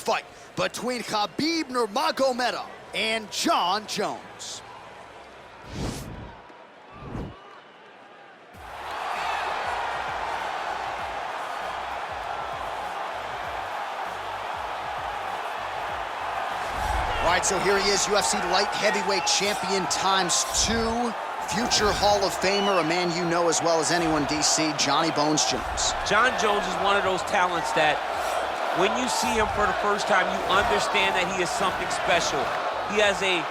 fight between Khabib Nurmagomedov and Jon Jones. All right, so here he is, UFC light heavyweight champion ×2. Future Hall of Famer, a man you know as well as anyone, DC, Johnny Bones Jones. Jon Jones is one of those talents that when you see him for the first time, you understand that he is something special. He has a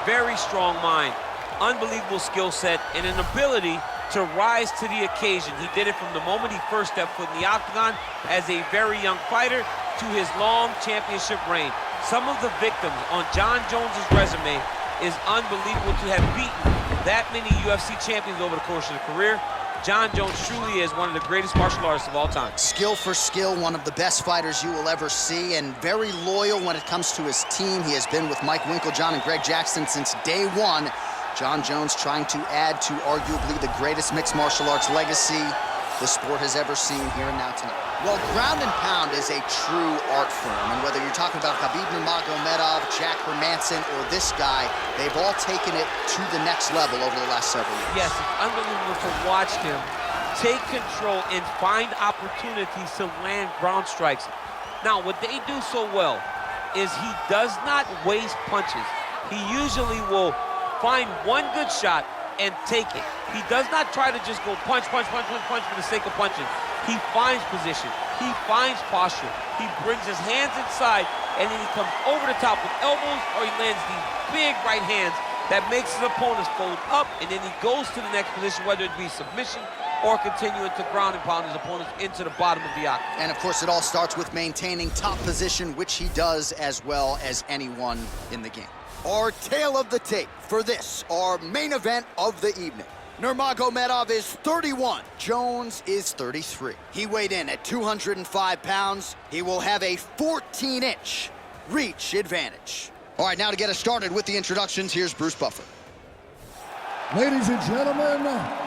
very strong mind, unbelievable skill set, and an ability to rise to the occasion. He did it from the moment he first stepped foot in the octagon as a very young fighter to his long championship reign. Some of the victims on Jon Jones's resume is unbelievable to have beaten that many UFC champions over the course of the career. Jon Jones truly is one of the greatest martial artists of all time. Skill for skill, one of the best fighters you will ever see, and very loyal when it comes to his team. He has been with Mike Winkeljohn and Greg Jackson since day one. Jon Jones trying to add to arguably the greatest mixed martial arts legacy the sport has ever seen here and now tonight. Well, ground and pound is a true art form, and whether you're talking about Khabib Nurmagomedov, Jack Hermanson, or this guy, they've all taken it to the next level over the last several years. Yes, it's unbelievable to watch him take control and find opportunities to land ground strikes. Now, what they do so well is he does not waste punches. He usually will find one good shot and take it. He does not try to just go punch, punch, punch, punch, punch for the sake of punching. He finds position, he finds posture, he brings his hands inside, and then he comes over the top with elbows, or he lands these big right hands that makes his opponents fold up, and then he goes to the next position, whether it be submission or continuing to ground and pound his opponents into the bottom of the octagon. And of course, it all starts with maintaining top position, which he does as well as anyone in the game. Our tale of the tape for this, our main event of the evening. Nurmagomedov is 31, Jones is 33. He weighed in at 205 pounds. He will have a 14-inch reach advantage. All right, now to get us started with the introductions, here's Bruce Buffer. Ladies and gentlemen,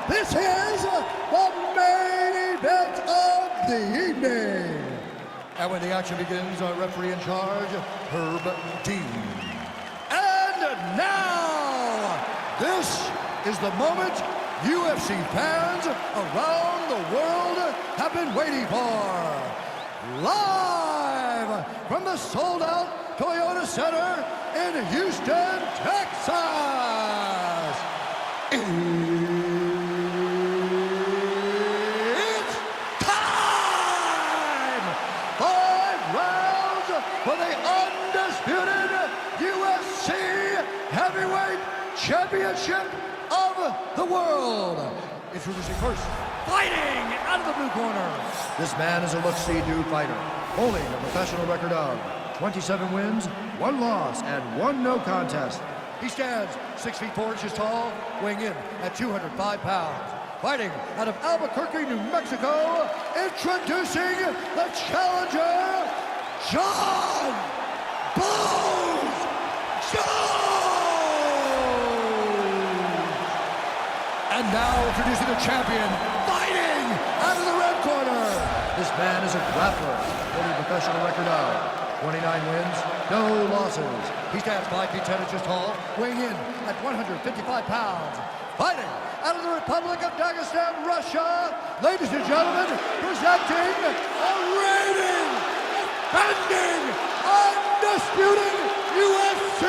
this is the main event of the evening. And when the action begins, our referee in charge, Herb Dean. And now, this is the moment UFC fans around the world have been waiting for. Live from the sold-out Toyota Center in Houston, Texas. It's time! 5 rounds for the undisputed UFC Heavyweight Championship of the world. Introducing first, fighting out of the blue corner. This man is a look-see do fighter, holding a professional record of 27 wins, 1 loss, and 1 no contest. He stands 6 feet 4 inches tall, weighing in at 205 pounds. Fighting out of Albuquerque, New Mexico, introducing the challenger, Jon Bones Jones! And now introducing the champion, fighting out of the red corner. This man is a grappler, holding a professional record of 29 wins, no losses. He stands 5 feet 10 inches tall, weighing in at 155 pounds. Fighting out of the Republic of Dagestan, Russia, ladies and gentlemen, presenting a reigning, defending, undisputed UFC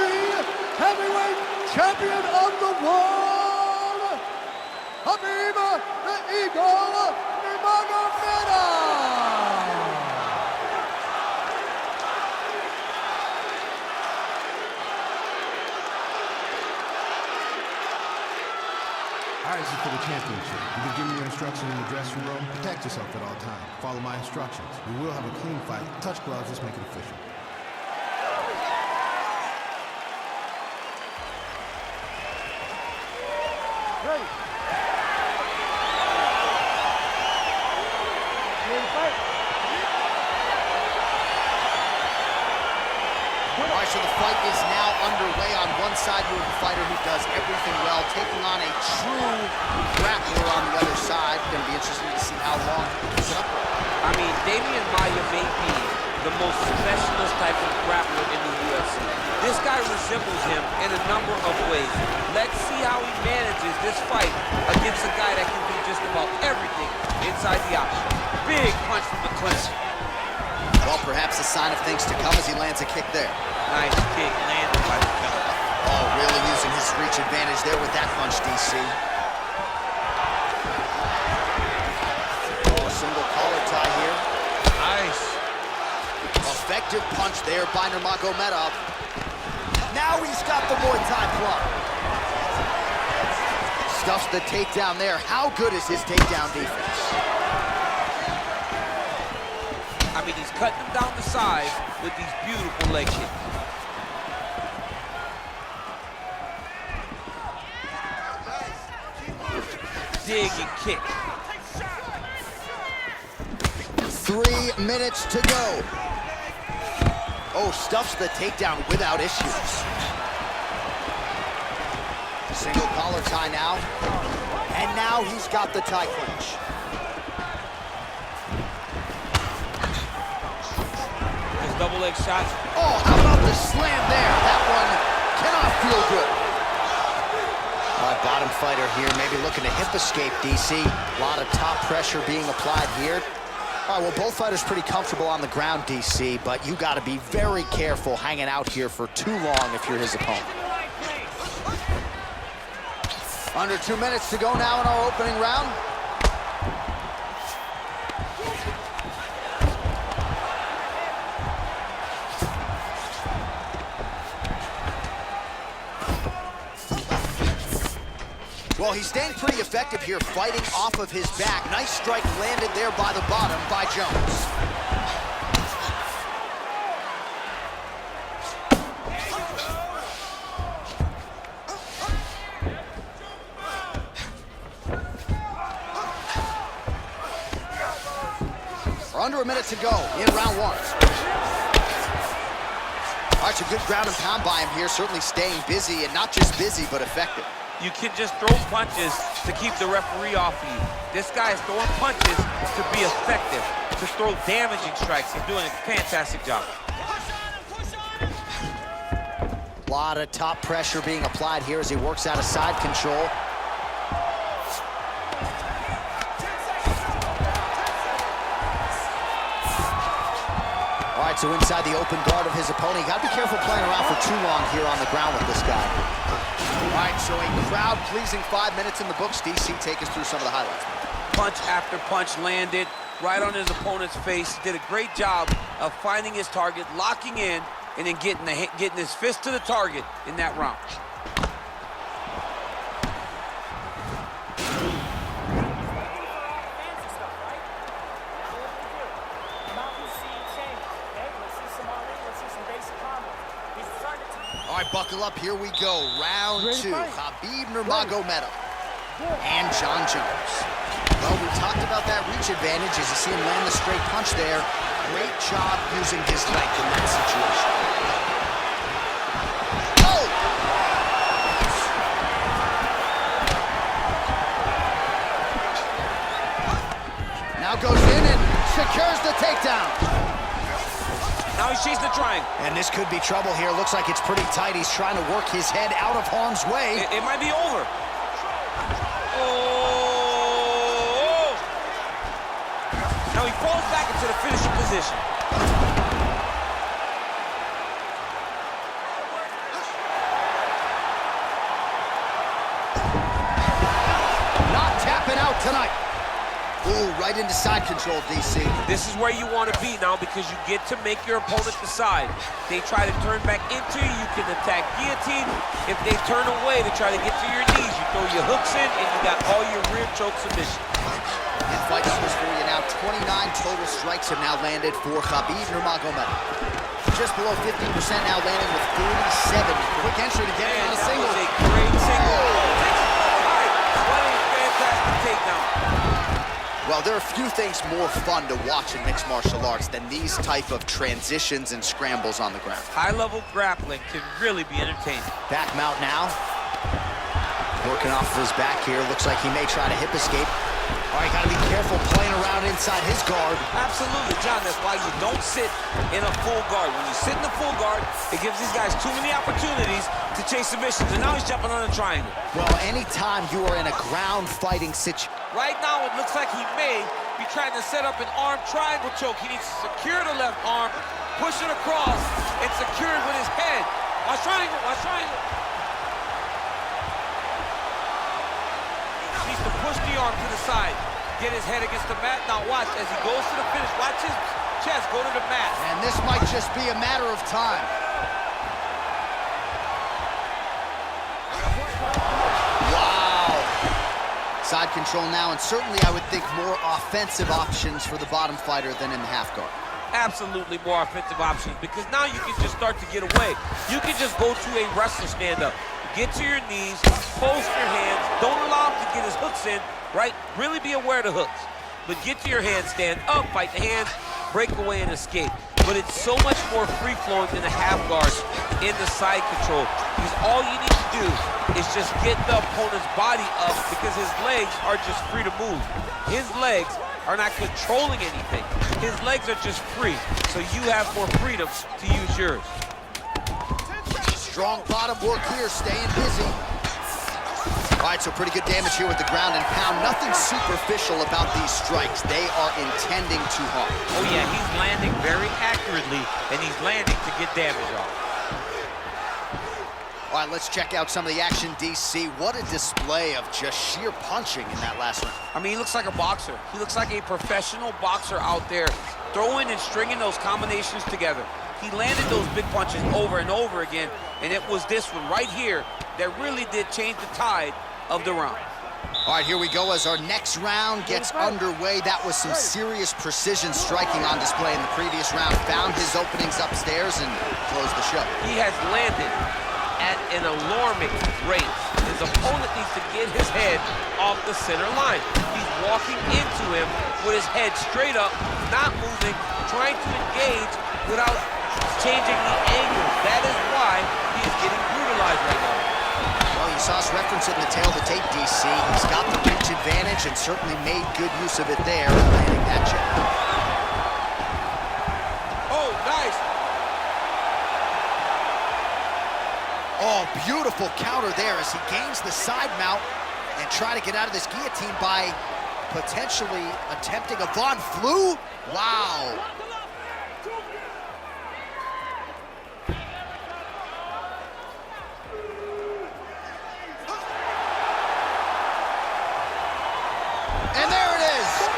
heavyweight champion of the world, Khabib the Eagle Nurmagomedov. All right, this is for the championship. You've been giving your instructions in the dressing room. Protect yourself at all times. Follow my instructions. We will have a clean fight. Touch gloves, let's make it official. Great. All right, so the fight is now underway. On one side, you have a fighter who does everything well, taking on a true grappler on the other side. Going to be interesting to see how long he keeps it up. I mean, Damian Maia may be the most specialist type of resembles him in a number of ways. Let's see how he manages this fight against a guy that can do just about everything inside the option. Big punch from the clinch. Well, perhaps a sign of things to come as he lands a kick there. Nice kick landed by the fella. Oh, really using his reach advantage there with that punch, DC. Oh, single collar tie here. Nice. Effective punch there by Nurmagomedov. Now he's got the Muay Thai club. Stuffs the takedown there. How good is his takedown defense? I mean, he's cutting him down the side with these beautiful leg kicks. Dig and kick. 3 minutes to go. Oh, stuffs the takedown without issues. Single collar tie now. And now he's got the tie clinch. Those double leg shots. Oh, how about the slam there? That one cannot feel good. Bottom fighter here, maybe looking to hip escape, DC. A lot of top pressure being applied here. All right, well, both fighters pretty comfortable on the ground, DC, but you got to be very careful hanging out here for too long if you're his opponent. Under 2 minutes to go now in our opening round. Well, he's staying pretty effective here, fighting off of his back. Nice strike landed there by the bottom by Jones. We're under a minute to go in round one. All right, it's a good ground and pound by him here, certainly staying busy, and not just busy, but effective. You can just throw punches to keep the referee off you. This guy is throwing punches to be effective, to throw damaging strikes. He's doing a fantastic job. A lot of top pressure being applied here as he works out of side control. All right, so inside the open guard of his opponent. You got to be careful playing around for too long here on the ground with this guy. All right, so a crowd-pleasing 5 minutes in the books. DC, take us through some of the highlights. Punch after punch landed right on his opponent's face. Did a great job of finding his target, locking in, and then getting his fist to the target in that round. All right, buckle up. Here we go. Round two. Khabib Nurmagomedov and Jon Jones. Well, we talked about that reach advantage as you see him land the straight punch there. Great job using his length in that situation. Oh! Now goes in and secures the takedown. Now he sees the triangle. And this could be trouble here. Looks like it's pretty tight. He's trying to work his head out of harm's way. It might be over. Oh! Now he falls back into the finishing position. Not tapping out tonight. Ooh, right into side control, DC. This is where you want to be now because you get to make your opponent decide. They try to turn back into you, you can attack guillotine. If they turn away to try to get to your knees, you throw your hooks in and you got all your rear choke submission. And fight numbers for you now. 29 total strikes have now landed for Khabib Nurmagomedov. Just below 50% now landing with 47. Quick entry to get on a single. That was a great single. All right, what a fantastic takedown. Well, there are few things more fun to watch in mixed martial arts than these type of transitions and scrambles on the ground. High-level grappling can really be entertaining. Back mount now. Working off of his back here. Looks like he may try to hip escape. All right, got to be careful playing around inside his guard. Absolutely, John. That's why you don't sit in a full guard. When you sit in the full guard, it gives these guys too many opportunities to chase submissions. And now he's jumping on a triangle. Well, anytime you are in a ground fighting situation. Right now, it looks like he may be trying to set up an arm triangle choke. He needs to secure the left arm, push it across, and secure it with his head. Watch triangle, watch triangle. He needs to push the arm to the side, get his head against the mat. Now watch, as he goes to the finish, watch his chest go to the mat. And this might just be a matter of time. Wow. Side control now, and certainly I would think more offensive options for the bottom fighter than in the half guard. Absolutely more offensive options, because now you can just start to get away. You can just go to a wrestler stand-up. Get to your knees, post your hands, don't allow him to get his hooks in, right? Really be aware of the hooks. But get to your hands, stand up, fight the hands, break away and escape. But it's so much more free-flowing than the half guard in the side control. Because all you need to do is just get the opponent's body up, because his legs are just free to move. His legs are not controlling anything. His legs are just free, so you have more freedom to use yours. Strong bottom work here, staying busy. All right, so pretty good damage here with the ground and pound. Nothing superficial about these strikes. They are intending to harm. Oh yeah, he's landing very accurately, and he's landing to get damage off. All right, let's check out some of the action, DC. What a display of just sheer punching in that last round. I mean, he looks like a boxer. He looks like a professional boxer out there, throwing and stringing those combinations together. He landed those big punches over and over again, and it was this one right here that really did change the tide of the round. All right, here we go as our next round gets underway. That was some serious precision striking on display in the previous round. Found his openings upstairs and closed the show. He has landed at an alarming rate. His opponent needs to get his head off the center line. He's walking into him with his head straight up, not moving, trying to engage without changing the angle. That is why he is getting brutalized right now. Well, you saw us reference it in the tail of the tape, DC. He's got the reach advantage and certainly made good use of it there, landing that jab. Oh, nice. Oh, beautiful counter there as he gains the side mount and try to get out of this guillotine by potentially attempting a Von Flue. Wow. And there it is.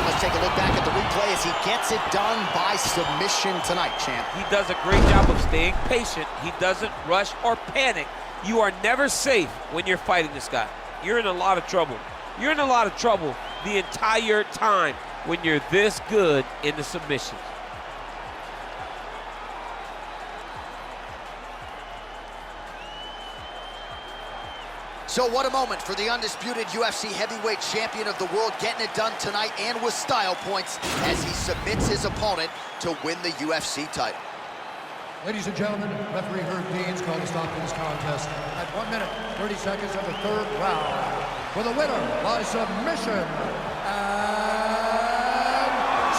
Let's take a look back at the replay as he gets it done by submission tonight, champ. He does a great job of staying patient. He doesn't rush or panic. You are never safe when you're fighting this guy. You're in a lot of trouble. You're in a lot of trouble the entire time when you're this good in the submissions. So what a moment for the undisputed UFC heavyweight champion of the world, getting it done tonight and with style points as he submits his opponent to win the UFC title. Ladies and gentlemen, referee Herb Dean's called to stop this contest at 1 minute, 30 seconds of the third round. For the winner by submission, and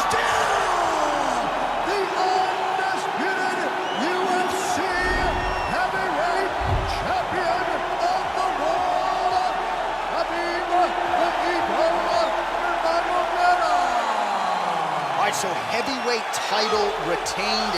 still the undisputed UFC heavyweight champion of the world, Khabib Nurmagomedov. All right, so heavyweight title retained.